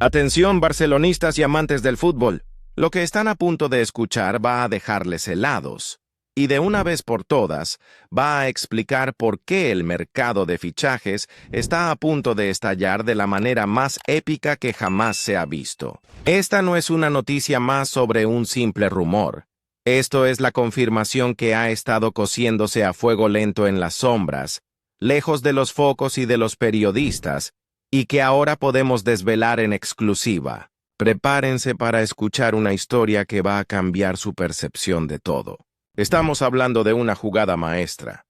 Atención, barcelonistas y amantes del fútbol. Lo que están a punto de escuchar va a dejarles helados. Y de una vez por todas, va a explicar por qué el mercado de fichajes está a punto de estallar de la manera más épica que jamás se ha visto. Esta no es una noticia más sobre un simple rumor. Esto es la confirmación que ha estado cociéndose a fuego lento en las sombras, lejos de los focos y de los periodistas, y que ahora podemos desvelar en exclusiva. Prepárense para escuchar una historia que va a cambiar su percepción de todo. Estamos hablando de una jugada maestra.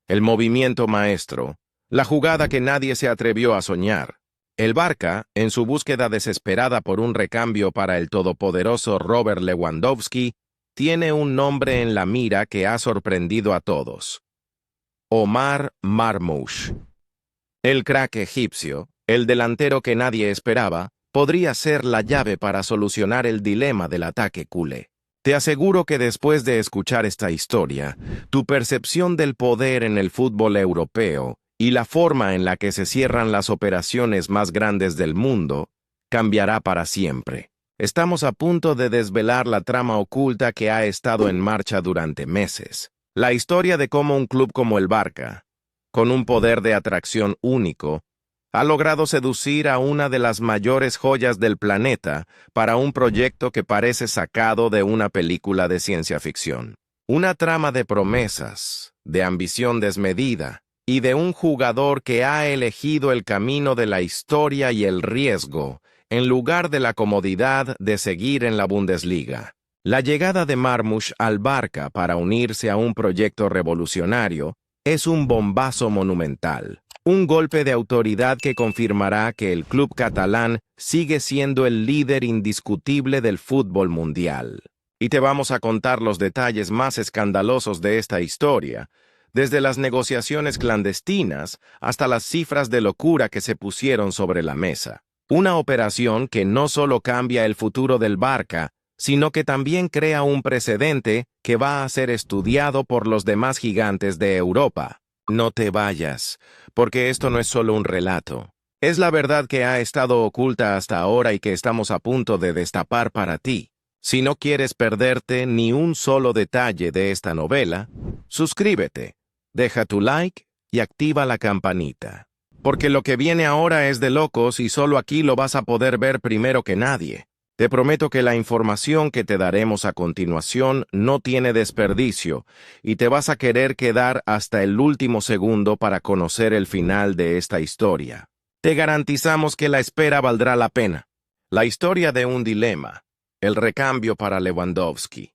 El movimiento maestro, la jugada que nadie se atrevió a soñar. El Barça, en su búsqueda desesperada por un recambio para el todopoderoso Robert Lewandowski, tiene un nombre en la mira que ha sorprendido a todos. Omar Marmoush. El crack egipcio, el delantero que nadie esperaba, podría ser la llave para solucionar el dilema del ataque culé. Te aseguro que después de escuchar esta historia, tu percepción del poder en el fútbol europeo y la forma en la que se cierran las operaciones más grandes del mundo cambiará para siempre. Estamos a punto de desvelar la trama oculta que ha estado en marcha durante meses. La historia de cómo un club como el Barça, con un poder de atracción único, ha logrado seducir a una de las mayores joyas del planeta para un proyecto que parece sacado de una película de ciencia ficción. Una trama de promesas, de ambición desmedida y de un jugador que ha elegido el camino de la historia y el riesgo en lugar de la comodidad de seguir en la Bundesliga. La llegada de Marmoush al Barça para unirse a un proyecto revolucionario es un bombazo monumental. Un golpe de autoridad que confirmará que el club catalán sigue siendo el líder indiscutible del fútbol mundial. Y te vamos a contar los detalles más escandalosos de esta historia, desde las negociaciones clandestinas hasta las cifras de locura que se pusieron sobre la mesa. Una operación que no solo cambia el futuro del Barça, sino que también crea un precedente que va a ser estudiado por los demás gigantes de Europa. No te vayas, porque esto no es solo un relato. Es la verdad que ha estado oculta hasta ahora y que estamos a punto de destapar para ti. Si no quieres perderte ni un solo detalle de esta novela, suscríbete, deja tu like y activa la campanita. Porque lo que viene ahora es de locos y solo aquí lo vas a poder ver primero que nadie. Te prometo que la información que te daremos a continuación no tiene desperdicio y te vas a querer quedar hasta el último segundo para conocer el final de esta historia. Te garantizamos que la espera valdrá la pena. La historia de un dilema, el recambio para Lewandowski.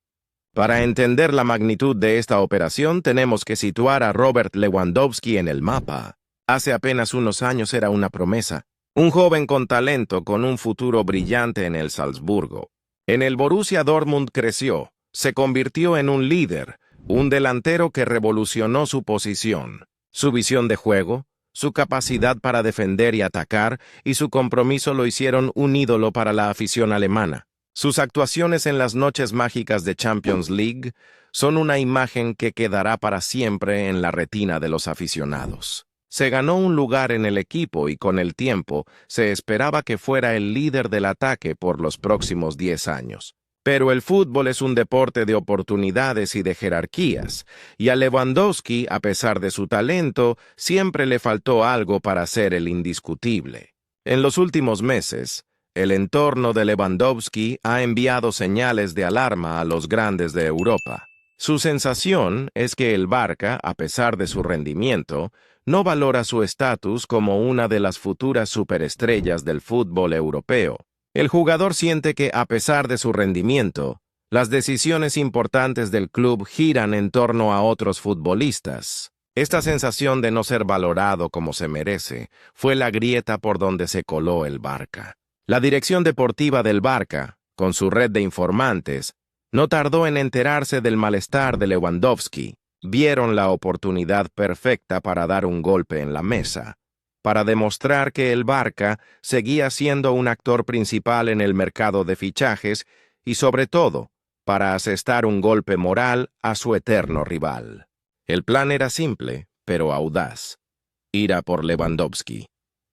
Para entender la magnitud de esta operación tenemos que situar a Robert Lewandowski en el mapa. Hace apenas unos años era una promesa. Un joven con talento, con un futuro brillante en el Salzburgo. En el Borussia Dortmund creció, se convirtió en un líder, un delantero que revolucionó su posición, su visión de juego, su capacidad para defender y atacar, y su compromiso lo hicieron un ídolo para la afición alemana. Sus actuaciones en las noches mágicas de Champions League son una imagen que quedará para siempre en la retina de los aficionados. Se ganó un lugar en el equipo y con el tiempo se esperaba que fuera el líder del ataque por los próximos 10 años. Pero el fútbol es un deporte de oportunidades y de jerarquías, y a Lewandowski, a pesar de su talento, siempre le faltó algo para ser el indiscutible. En los últimos meses, el entorno de Lewandowski ha enviado señales de alarma a los grandes de Europa. Su sensación es que el Barça, a pesar de su rendimiento, no valora su estatus como una de las futuras superestrellas del fútbol europeo. El jugador siente que, a pesar de su rendimiento, las decisiones importantes del club giran en torno a otros futbolistas. Esta sensación de no ser valorado como se merece fue la grieta por donde se coló el Barça. La dirección deportiva del Barça, con su red de informantes, no tardó en enterarse del malestar de Lewandowski. Vieron la oportunidad perfecta para dar un golpe en la mesa, para demostrar que el Barça seguía siendo un actor principal en el mercado de fichajes y, sobre todo, para asestar un golpe moral a su eterno rival. El plan era simple, pero audaz: ir a por Lewandowski.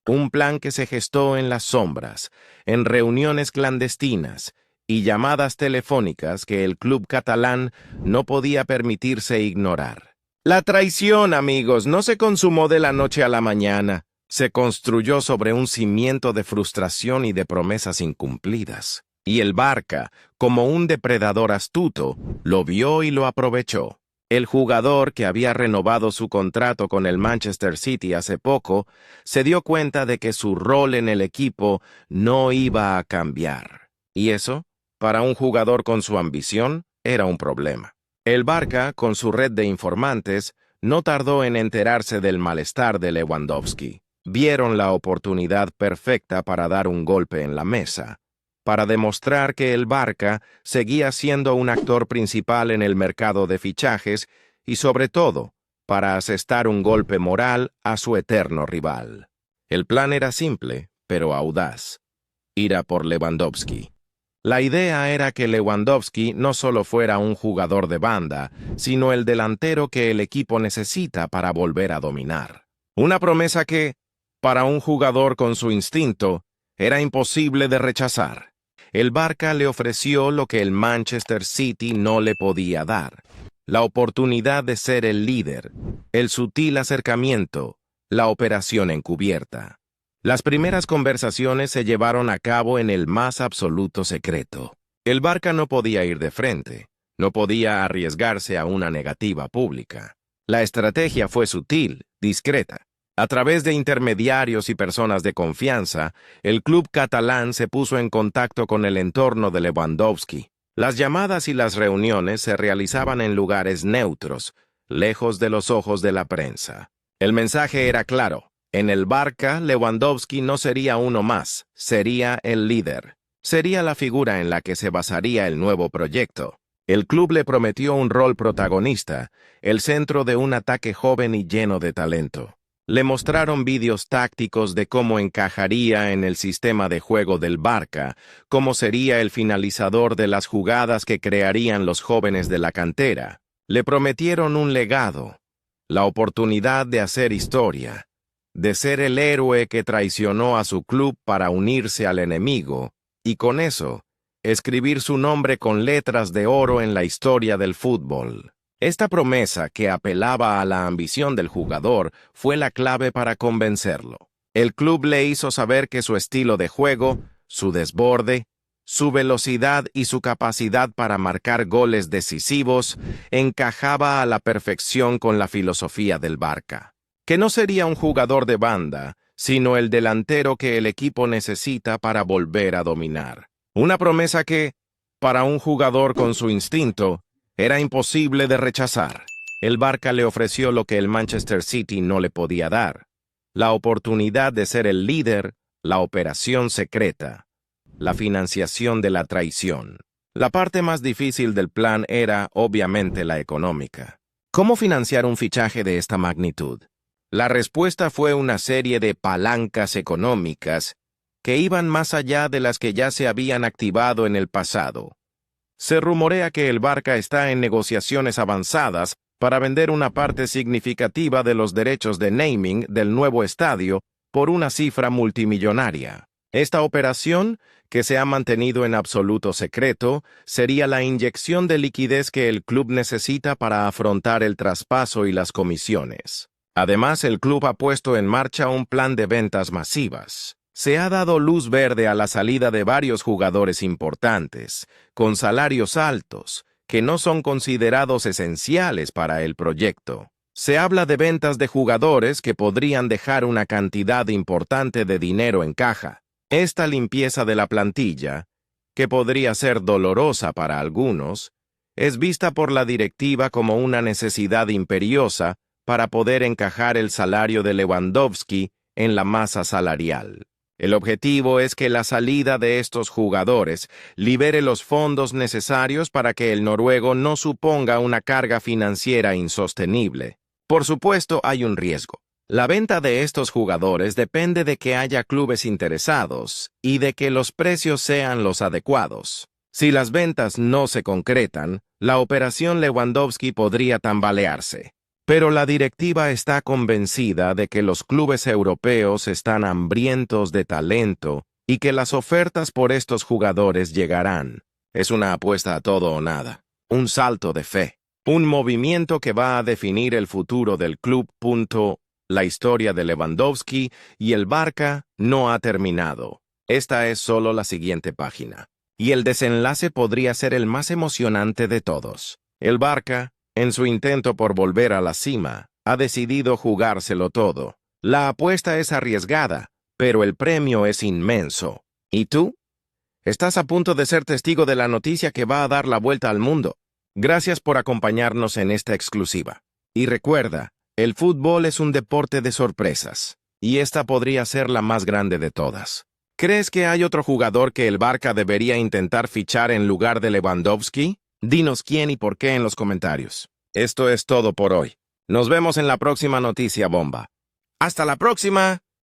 Un plan que se gestó en las sombras, en reuniones clandestinas y llamadas telefónicas que el club catalán no podía permitirse ignorar. La traición, amigos, no se consumó de la noche a la mañana. Se construyó sobre un cimiento de frustración y de promesas incumplidas. Y el Barça, como un depredador astuto, lo vio y lo aprovechó. El jugador, que había renovado su contrato con el Manchester City hace poco, se dio cuenta de que su rol en el equipo no iba a cambiar. Y eso, para un jugador con su ambición, era un problema. El Barça, con su red de informantes, no tardó en enterarse del malestar de Lewandowski. Vieron la oportunidad perfecta para dar un golpe en la mesa, para demostrar que el Barça seguía siendo un actor principal en el mercado de fichajes y, sobre todo, para asestar un golpe moral a su eterno rival. El plan era simple, pero audaz: ir a por Lewandowski. La idea era que Lewandowski no solo fuera un jugador de banda, sino el delantero que el equipo necesita para volver a dominar. Una promesa que, para un jugador con su instinto, era imposible de rechazar. El Barça le ofreció lo que el Manchester City no le podía dar: la oportunidad de ser el líder, el sutil acercamiento, la operación encubierta. Las primeras conversaciones se llevaron a cabo en el más absoluto secreto. El Barça no podía ir de frente, no podía arriesgarse a una negativa pública. La estrategia fue sutil, discreta. A través de intermediarios y personas de confianza, el club catalán se puso en contacto con el entorno de Lewandowski. Las llamadas y las reuniones se realizaban en lugares neutros, lejos de los ojos de la prensa. El mensaje era claro: en el Barça, Lewandowski no sería uno más, sería el líder. Sería la figura en la que se basaría el nuevo proyecto. El club le prometió un rol protagonista, el centro de un ataque joven y lleno de talento. Le mostraron vídeos tácticos de cómo encajaría en el sistema de juego del Barça, cómo sería el finalizador de las jugadas que crearían los jóvenes de la cantera. Le prometieron un legado, la oportunidad de hacer historia, de ser el héroe que traicionó a su club para unirse al enemigo, y con eso, escribir su nombre con letras de oro en la historia del fútbol. Esta promesa, que apelaba a la ambición del jugador, fue la clave para convencerlo. El club le hizo saber que su estilo de juego, su desborde, su velocidad y su capacidad para marcar goles decisivos encajaba a la perfección con la filosofía del Barça. Que no sería un jugador de banda, sino el delantero que el equipo necesita para volver a dominar. Una promesa que, para un jugador con su instinto, era imposible de rechazar. El Barça le ofreció lo que el Manchester City no le podía dar: la oportunidad de ser el líder, la operación secreta, la financiación de la traición. La parte más difícil del plan era, obviamente, la económica. ¿Cómo financiar un fichaje de esta magnitud? La respuesta fue una serie de palancas económicas que iban más allá de las que ya se habían activado en el pasado. Se rumorea que el Barça está en negociaciones avanzadas para vender una parte significativa de los derechos de naming del nuevo estadio por una cifra multimillonaria. Esta operación, que se ha mantenido en absoluto secreto, sería la inyección de liquidez que el club necesita para afrontar el traspaso y las comisiones. Además, el club ha puesto en marcha un plan de ventas masivas. Se ha dado luz verde a la salida de varios jugadores importantes, con salarios altos, que no son considerados esenciales para el proyecto. Se habla de ventas de jugadores que podrían dejar una cantidad importante de dinero en caja. Esta limpieza de la plantilla, que podría ser dolorosa para algunos, es vista por la directiva como una necesidad imperiosa para poder encajar el salario de Lewandowski en la masa salarial. El objetivo es que la salida de estos jugadores libere los fondos necesarios para que el noruego no suponga una carga financiera insostenible. Por supuesto, hay un riesgo. La venta de estos jugadores depende de que haya clubes interesados y de que los precios sean los adecuados. Si las ventas no se concretan, la operación Lewandowski podría tambalearse. Pero la directiva está convencida de que los clubes europeos están hambrientos de talento y que las ofertas por estos jugadores llegarán. Es una apuesta a todo o nada, un salto de fe, un movimiento que va a definir el futuro del club. La historia de Lewandowski y el Barça no ha terminado. Esta es solo la siguiente página. Y el desenlace podría ser el más emocionante de todos. El Barça, en su intento por volver a la cima, ha decidido jugárselo todo. La apuesta es arriesgada, pero el premio es inmenso. ¿Y tú? Estás a punto de ser testigo de la noticia que va a dar la vuelta al mundo. Gracias por acompañarnos en esta exclusiva. Y recuerda, el fútbol es un deporte de sorpresas, y esta podría ser la más grande de todas. ¿Crees que hay otro jugador que el Barça debería intentar fichar en lugar de Lewandowski? Dinos quién y por qué en los comentarios. Esto es todo por hoy. Nos vemos en la próxima noticia bomba. ¡Hasta la próxima!